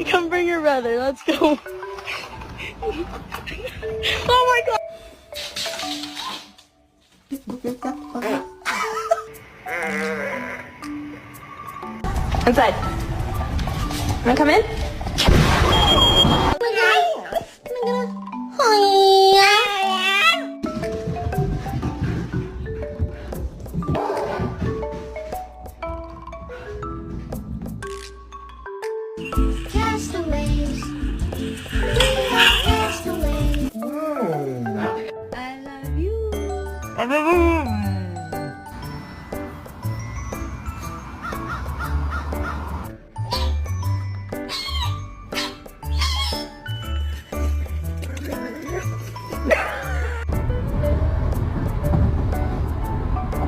Come bring your brother. Let's go. Oh my god. Inside. Wanna come in? Castaways, we are castaways. I love you.